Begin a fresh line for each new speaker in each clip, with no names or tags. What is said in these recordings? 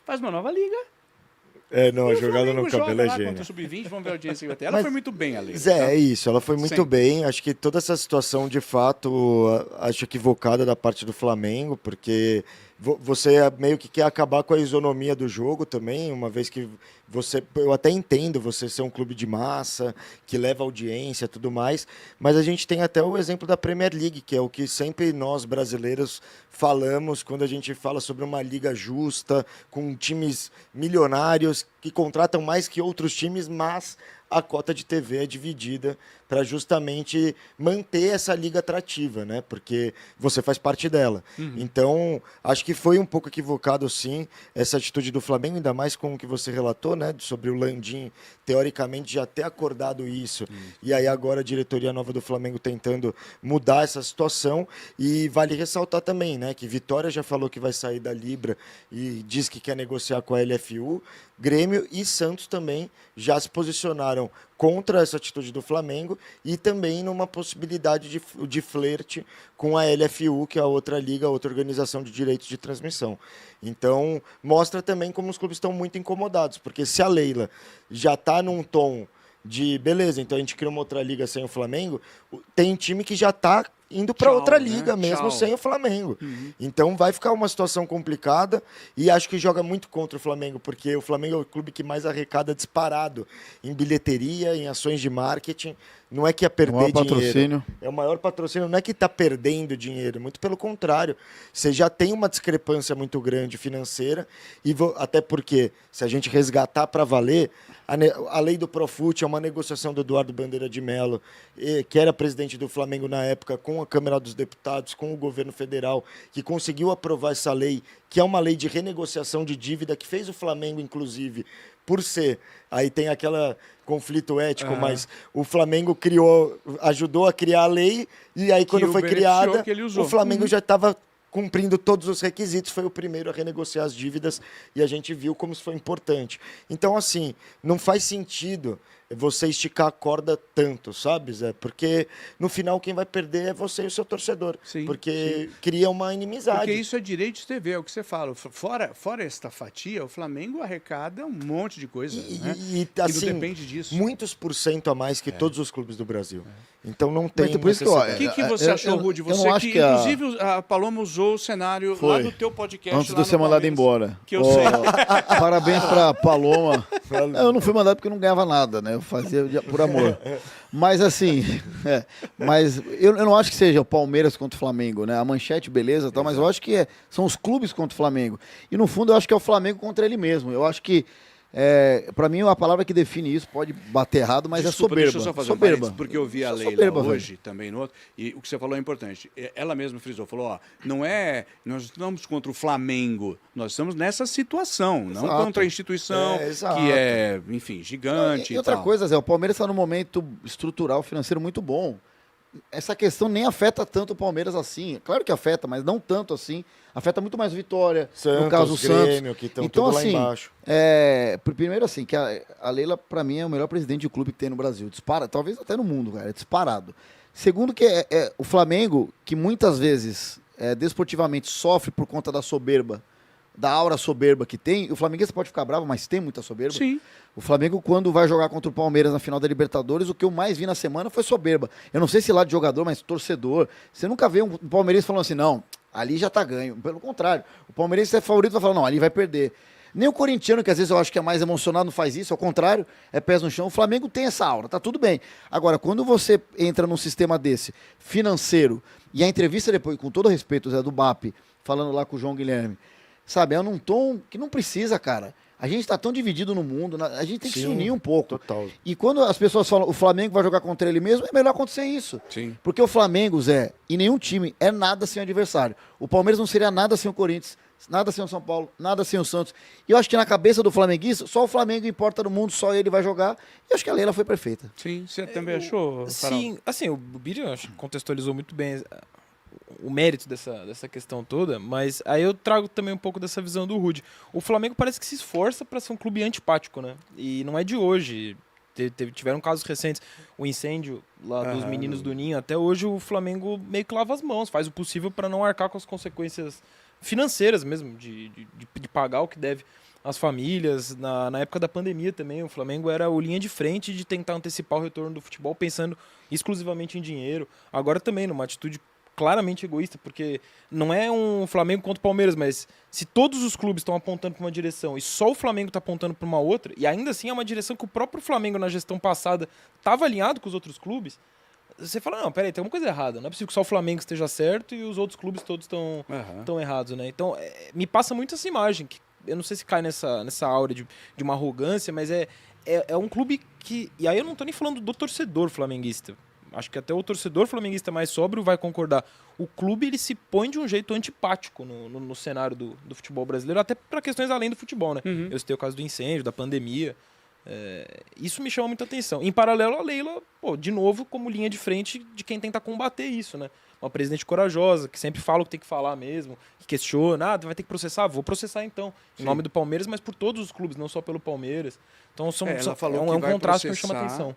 Faz uma nova liga.
Não, a
E o
jogada
Flamengo
no
joga
cabelo é
lá
gênio.
contra o Sub-20, vamos ver a audiência que vai ter. Ela foi muito bem, a Leila.
Zé,
tá?
é isso, ela foi muito
Sim.
bem. Acho que toda essa situação, de fato, acho equivocada da parte do Flamengo, porque você meio que quer acabar com a isonomia do jogo também, uma vez que eu até entendo você ser um clube de massa, que leva audiência e tudo mais, mas a gente tem até o exemplo da Premier League, que é o que sempre nós brasileiros falamos quando a gente fala sobre uma liga justa, com times milionários que contratam mais que outros times, mas a cota de TV é dividida para justamente manter essa liga atrativa, né? Porque você faz parte dela. Então, acho que foi um pouco equivocado, sim, essa atitude do Flamengo, ainda mais com o que você relatou, né? Sobre o Landim, teoricamente, já ter acordado isso. E aí agora a diretoria nova do Flamengo tentando mudar essa situação. E vale ressaltar também, né? Que Vitória já falou que vai sair da Libra e diz que quer negociar com a LFU. Grêmio e Santos também já se posicionaram contra essa atitude do Flamengo e também numa possibilidade de flerte com a LFU, que é a outra liga, outra organização de direitos de transmissão. Então, mostra também como os clubes estão muito incomodados, porque se a Leila já está num tom de beleza, então a gente cria uma outra liga sem o Flamengo, tem time que já está indo para outra liga,
né?
mesmo
Tchau.
sem o Flamengo. Então vai ficar uma situação complicada e acho que joga muito contra o Flamengo, porque o Flamengo é o clube que mais arrecada disparado em bilheteria, em ações de marketing. Não é que ia perder
maior
dinheiro.
patrocínio.
É o maior patrocínio, não é que está perdendo dinheiro, muito pelo contrário. Você já tem uma discrepância muito grande financeira, e até porque, se a gente resgatar para valer, a lei do Profut é uma negociação do Eduardo Bandeira de Mello, que era presidente do Flamengo na época, com a Câmara dos Deputados, com o governo federal, que conseguiu aprovar essa lei, que é uma lei de renegociação de dívida, que fez o Flamengo, inclusive, por ser. Aí tem aquele conflito ético, mas o Flamengo ajudou a criar a lei, e aí quando
o
foi
beneficiou,
criada,
que ele usou.
o Flamengo já estava cumprindo todos os requisitos, foi o primeiro a renegociar as dívidas e a gente viu como isso foi importante. Então, assim, não faz sentido você esticar a corda tanto, sabe, Zé? Porque no final quem vai perder é você e o seu torcedor.
Sim,
porque cria uma inimizade.
Porque isso é direito de TV, é o que você fala. Fora esta fatia, o Flamengo arrecada um monte de coisa, né? Que
assim,
não depende disso.
muitos por cento a mais que todos os clubes do Brasil. Então não
Mas
tem
por isso que, ó,
necessidade.
O que você achou, Rude?
eu não
Você
acho
que,
que a-
inclusive, a Paloma usou o cenário lá
Foi.
do teu podcast.
Antes
lá
de eu
no
ser mandado
Palmeiras,
embora.
Que eu
Ó,
sei.
Parabéns pra Paloma. Eu não fui mandado porque eu não ganhava nada, né? Eu fazia por amor. Mas assim, mas eu não acho que seja o Palmeiras contra o Flamengo, né? A manchete, beleza, tal, mas eu acho que são os clubes contra o Flamengo. E no fundo eu acho que é o Flamengo contra ele mesmo. Eu acho que, pra mim, a palavra que define isso pode bater errado, mas
Desculpa,
é soberba.
Deixa eu só fazer
soberba.
um parênteses, porque eu vi a Leila
Soberba,
hoje também no outro, e o que você falou é importante. Ela mesma frisou, falou, ó, nós estamos contra o Flamengo, nós estamos nessa situação, não
Exato.
contra a instituição,
Exato.
que é, enfim, gigante
E outra
tal.
coisa, Zé, o Palmeiras está num momento estrutural, financeiro muito bom. Essa questão nem afeta tanto o Palmeiras assim. Claro que afeta, mas não tanto assim. Afeta muito mais o Vitória,
Santos,
no caso o Santos.
Grêmio, que estão
Então,
tudo
assim,
lá embaixo.
primeiro assim, que a Leila, para mim, é o melhor presidente de clube que tem no Brasil. Dispara, talvez até no mundo, cara, é disparado. Segundo que o Flamengo, que muitas vezes, desportivamente, sofre por conta da soberba, da aura soberba que tem. O flamenguista pode ficar bravo, mas tem muita soberba.
Sim.
O Flamengo, quando vai jogar contra o Palmeiras na final da Libertadores, o que eu mais vi na semana foi soberba. Eu não sei se lá de jogador, mas torcedor. Você nunca vê um palmeirense falando assim, não, ali já tá ganho. Pelo contrário, o palmeirense é favorito, vai falar, não, ali vai perder. Nem o corintiano, que às vezes eu acho que é mais emocionado, não faz isso. Ao contrário, é pés no chão. O Flamengo tem essa aura, tá tudo bem. Agora, quando você entra num sistema desse, financeiro, e a entrevista depois, com todo respeito, Zé, do BAP, falando lá com o João Guilherme, sabe, é num tom que não precisa, cara. A gente tá tão dividido no mundo, a gente tem que se unir um pouco.
Total.
E quando as pessoas falam o Flamengo vai jogar contra ele mesmo, é melhor acontecer isso.
Sim.
Porque o Flamengo, Zé, e nenhum time é nada sem o adversário. O Palmeiras não seria nada sem o Corinthians, nada sem o São Paulo, nada sem o Santos. E eu acho que na cabeça do flamenguista, só o Flamengo importa no mundo, só ele vai jogar. E eu acho que a Leila foi perfeita.
Sim, você também achou, Farol?
Sim, assim, o Biri acho que contextualizou muito bem o mérito dessa questão toda, mas aí eu trago também um pouco dessa visão do Rude. O Flamengo parece que se esforça para ser um clube antipático, né? E não é de hoje. Tiveram casos recentes, o incêndio lá dos meninos do Ninho, até hoje o Flamengo meio que lava as mãos, faz o possível para não arcar com as consequências financeiras mesmo, de pagar o que deve às famílias. Na época da pandemia também, o Flamengo era o linha de frente de tentar antecipar o retorno do futebol pensando exclusivamente em dinheiro. Agora também, numa atitude claramente egoísta, porque não é um Flamengo contra o Palmeiras, mas se todos os clubes estão apontando para uma direção e só o Flamengo está apontando para uma outra, e ainda assim é uma direção que o próprio Flamengo na gestão passada estava alinhado com os outros clubes, você fala, não, peraí, tem alguma coisa errada, não é possível que só o Flamengo esteja certo e os outros clubes todos estão errados, né? Então, me passa muito essa imagem, que eu não sei se cai nessa aura de uma arrogância, mas é um clube que... E aí eu não tô nem falando do torcedor flamenguista. Acho que até o torcedor flamenguista mais sóbrio vai concordar. O clube ele se põe de um jeito antipático no cenário do futebol brasileiro, até para questões além do futebol, né? Eu citei o caso do incêndio, da pandemia. Isso me chama muita atenção. Em paralelo, a Leila, de novo, como linha de frente de quem tenta combater isso, né? Uma presidente corajosa, que sempre fala o que tem que falar mesmo, que questiona, vai ter que processar, vou processar então, em nome do Palmeiras, mas por todos os clubes, não só pelo Palmeiras. Então
ela falou
é um
que vai
contraste que me
processar,
chama atenção.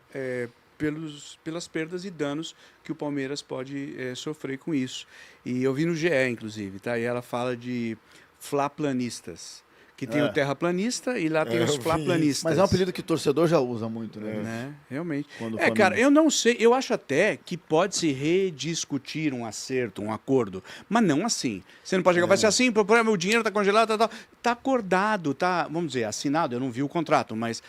Pelas perdas e danos que o Palmeiras pode sofrer com isso. E eu vi no GE, inclusive, tá? E ela fala de flaplanistas. Que tem o terraplanista e lá tem os flaplanistas.
Mas é um apelido que o torcedor já usa muito, né?
Realmente.
Quando o
Cara,
Flamengo-
eu não sei, eu acho até que pode se rediscutir um acerto, um acordo, mas não assim. Você não pode chegar, vai ser assim, o dinheiro está congelado, tá acordado, tá, vamos dizer, assinado, eu não vi o contrato, mas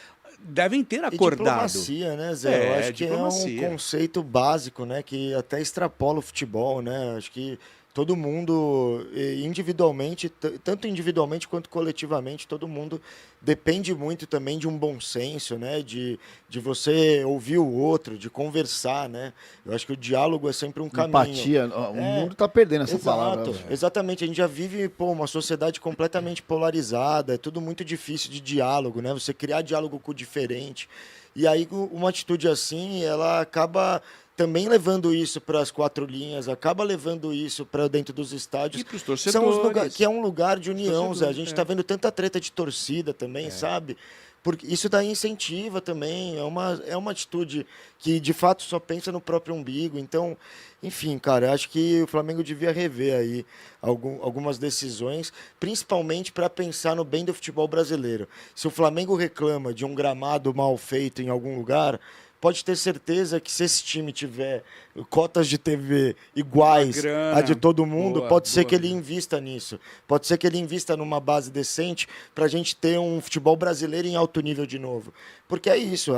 devem ter
E
acordado.
diplomacia, né, Zé? Eu acho que
diplomacia.
é um conceito básico, né, que até extrapola o futebol, né? Acho que todo mundo, individualmente, tanto individualmente quanto coletivamente, todo mundo depende muito também de um bom senso, né? De você ouvir o outro, de conversar, né? Eu acho que o diálogo é sempre um caminho.
Empatia. O mundo está perdendo essa palavra.
Exatamente, a gente já vive uma sociedade completamente polarizada, é tudo muito difícil de diálogo, né? Você criar diálogo com o diferente. E aí uma atitude assim, ela acaba também levando isso para as quatro linhas, acaba levando isso para dentro dos estádios.
E para os torcedores.
Que é um lugar de união, Zé. A gente
é.
está vendo tanta treta de torcida também, sabe? Porque isso daí incentiva também, é uma atitude que de fato só pensa no próprio umbigo. Então, enfim, cara, acho que o Flamengo devia rever aí algumas decisões, principalmente para pensar no bem do futebol brasileiro. Se o Flamengo reclama de um gramado mal feito em algum lugar, pode ter certeza que se esse time tiver cotas de TV iguais
grana,
a de todo mundo,
boa,
pode ser
boa.
que ele invista nisso. Pode ser que ele invista numa base decente para a gente ter um futebol brasileiro em alto nível de novo. Porque é isso,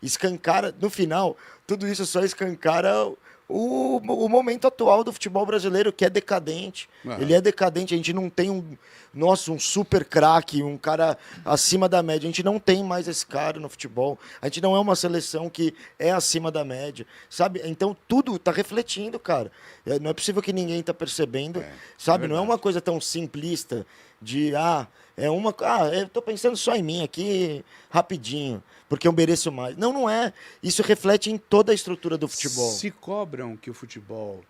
escancara, no final, tudo isso só escancara o momento atual do futebol brasileiro, que é decadente. Ele é decadente, a gente não tem um super craque, um cara acima da média. A gente não tem mais esse cara no futebol. A gente não é uma seleção que é acima da média, sabe? Então tudo está refletindo, cara. Não é possível que ninguém está percebendo, sabe? Não é uma coisa tão simplista de, eu tô pensando só em mim aqui, rapidinho, porque eu mereço mais. Não, não é. Isso reflete em toda a estrutura do futebol.
Se cobram que o futebol,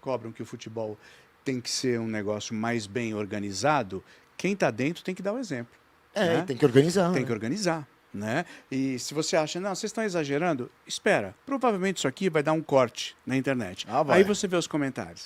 cobram que o futebol tem que ser um negócio mais bem organizado, quem está dentro tem que dar o exemplo. Né?
Tem que organizar.
Tem que organizar. Né? E se você acha, não, vocês estão exagerando, espera, provavelmente isso aqui vai dar um corte na internet.
Vai.
Aí você vê os comentários.